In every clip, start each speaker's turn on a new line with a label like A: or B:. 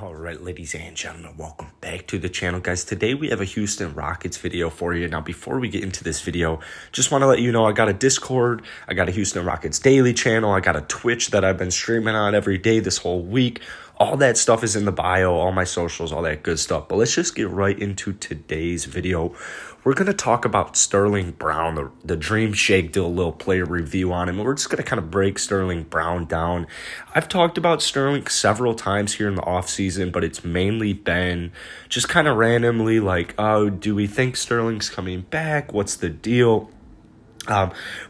A: All right, ladies and gentlemen, welcome back to the channel, guys. Today we have a Houston Rockets video for you. Now, before we get into this video, just want to let you know I got a Discord, I got a Houston Rockets Daily channel, I got a Twitch that I've been streaming on every day this whole week. All that stuff is in the bio, all my socials, all that good stuff. But let's just get right into today's video. We're going to talk about Sterling Brown, the Dream Shake, do a little player review on him. We're just going to kind of break Sterling Brown down. I've talked about Sterling several times here in the offseason, but it's mainly been just kind of randomly like, oh, do we think Sterling's coming back? What's the deal?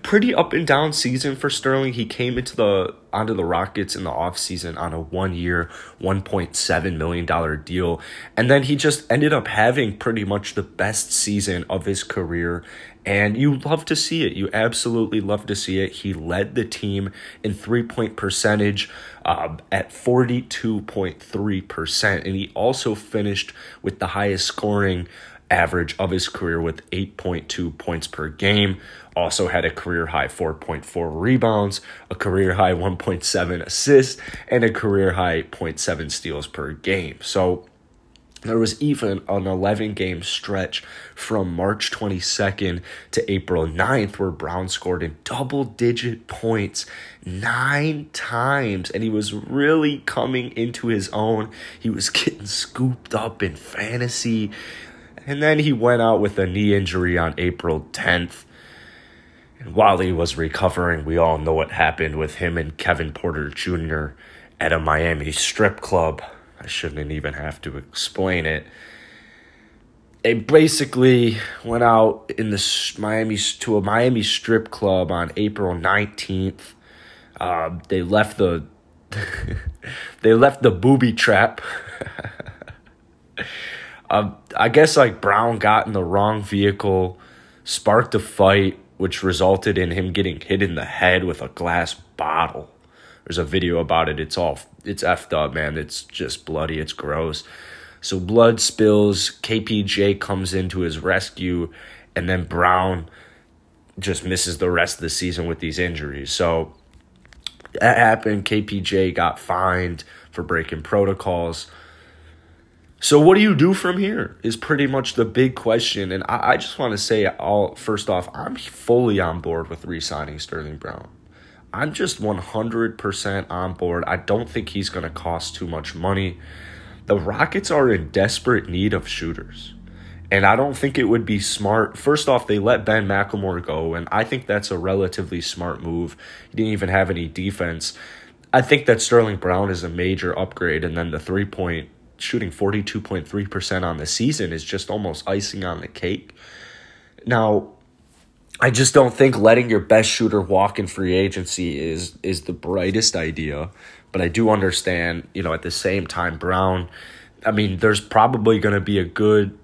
A: Pretty up and down season for Sterling. He came onto the Rockets in the offseason on a 1-year, $1.7 million deal. And then he just ended up having pretty much the best season of his career. And you love to see it. You absolutely love to see it. He led the team in three-point percentage at 42.3%. And he also finished with the highest scoring average of his career with 8.2 points per game. Also had a career high 4.4 rebounds, a career high 1.7 assists, and a career high 0.7 steals per game. So there was even an 11-game stretch from March 22nd to April 9th where Brown scored in double-digit points 9 times, and he was really coming into his own. He was getting scooped up in fantasy. And then he went out with a knee injury on April 10th. And while he was recovering, we all know what happened with him and Kevin Porter Jr. at a Miami strip club. I shouldn't even have to explain it. They basically went out in to a Miami strip club on April 19th. They left the booby trap. I guess Brown got in the wrong vehicle, sparked a fight, which resulted in him getting hit in the head with a glass bottle. There's a video about it. It's effed up, man. It's just bloody. It's gross. So blood spills. KPJ comes into his rescue, and then Brown just misses the rest of the season with these injuries. So that happened. KPJ got fined for breaking protocols. So what do you do from here is pretty much the big question. And I just want to say, first off, I'm fully on board with re-signing Sterling Brown. I'm just 100% on board. I don't think he's going to cost too much money. The Rockets are in desperate need of shooters. And I don't think it would be smart. First off, they let Ben McLemore go, and I think that's a relatively smart move. He didn't even have any defense. I think that Sterling Brown is a major upgrade, and then the three-point shooting 42.3% on the season is just almost icing on the cake. Now, I just don't think letting your best shooter walk in free agency is the brightest idea. But I do understand, at the same time, Brown, there's probably going to be a good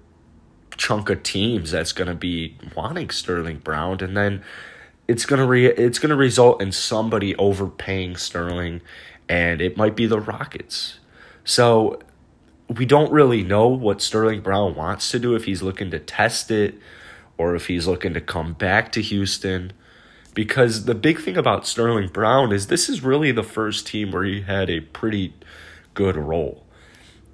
A: chunk of teams that's going to be wanting Sterling Brown, and then it's going to result in somebody overpaying Sterling, and it might be the Rockets. So we don't really know what Sterling Brown wants to do, if he's looking to test it or if he's looking to come back to Houston. Because the big thing about Sterling Brown is this is really the first team where he had a pretty good role.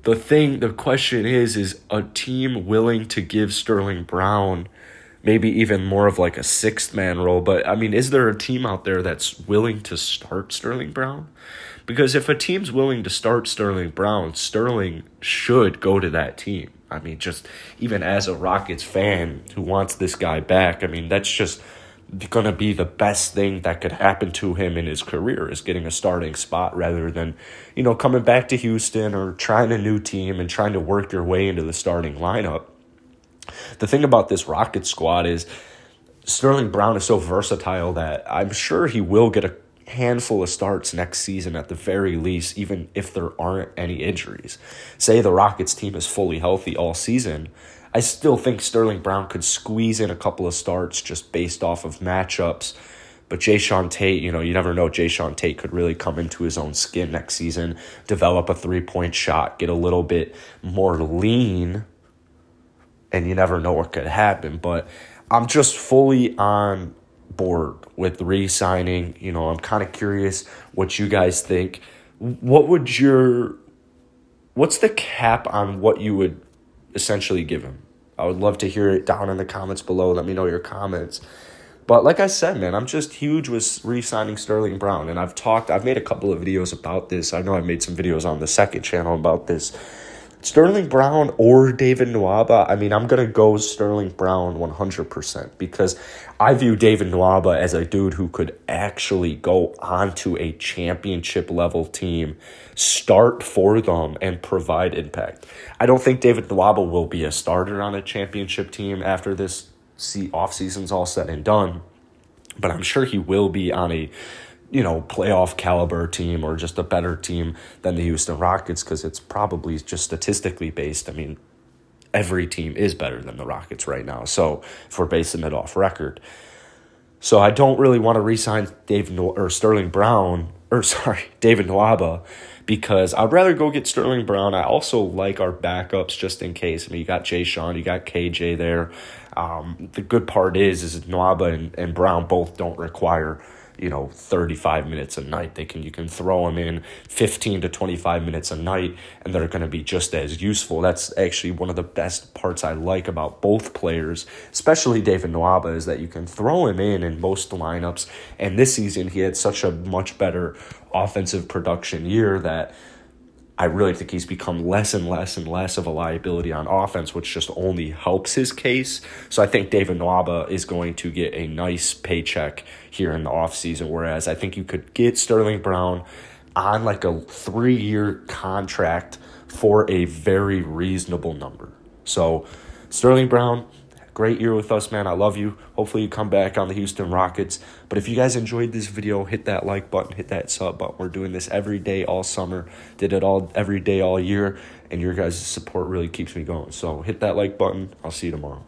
A: The question is a team willing to give Sterling Brown maybe even more of like a sixth-man role? But, is there a team out there that's willing to start Sterling Brown? Because if a team's willing to start Sterling Brown, Sterling should go to that team. Just even as a Rockets fan who wants this guy back, that's just going to be the best thing that could happen to him in his career, is getting a starting spot rather than, coming back to Houston or trying a new team and trying to work your way into the starting lineup. The thing about this Rockets squad is Sterling Brown is so versatile that I'm sure he will get a handful of starts next season at the very least, even if there aren't any injuries. Say the Rockets team is fully healthy all season, I still think Sterling Brown could squeeze in a couple of starts just based off of matchups. But Jae'Sean Tate, you never know. Jae'Sean Tate could really come into his own skin next season, develop a three-point shot, get a little bit more lean, and you never know what could happen. But I'm just fully on board with re-signing. I'm kind of curious what you guys think. What would your what's the cap on what you would essentially give him? I would love to hear it down in the comments below. Let me know your comments. But like I said, man, I'm just huge with re-signing Sterling Brown. And I've made a couple of videos about this. I know I made some videos on the second channel about this. Sterling Brown or David Nwaba, I mean, I'm going to go Sterling Brown 100% because I view David Nwaba as a dude who could actually go onto a championship level team, start for them, and provide impact. I don't think David Nwaba will be a starter on a championship team after this offseason's all said and done, but I'm sure he will be on a playoff caliber team or just a better team than the Houston Rockets because it's probably just statistically based. I mean, every team is better than the Rockets right now. So if we're basing it off record. So I don't really want to re-sign David Nwaba because I'd rather go get Sterling Brown. I also like our backups just in case. I mean, you got Jay Sean, you got KJ there. The good part is Nwaba and Brown both don't require 35 minutes a night. You can throw them in 15 to 25 minutes a night, and they're going to be just as useful. That's actually one of the best parts I like about both players, especially David Nwaba, is that you can throw him in most lineups. And this season, he had such a much better offensive production year that I really think he's become less and less and less of a liability on offense, which just only helps his case. So I think David Nwaba is going to get a nice paycheck here in the offseason, whereas I think you could get Sterling Brown on like a 3-year contract for a very reasonable number. So Sterling Brown, great year with us, man. I love you. Hopefully you come back on the Houston Rockets. But if you guys enjoyed this video, hit that like button, hit that sub button. We're doing this every day all summer. Did it all every day all year. And your guys' support really keeps me going. So hit that like button. I'll see you tomorrow.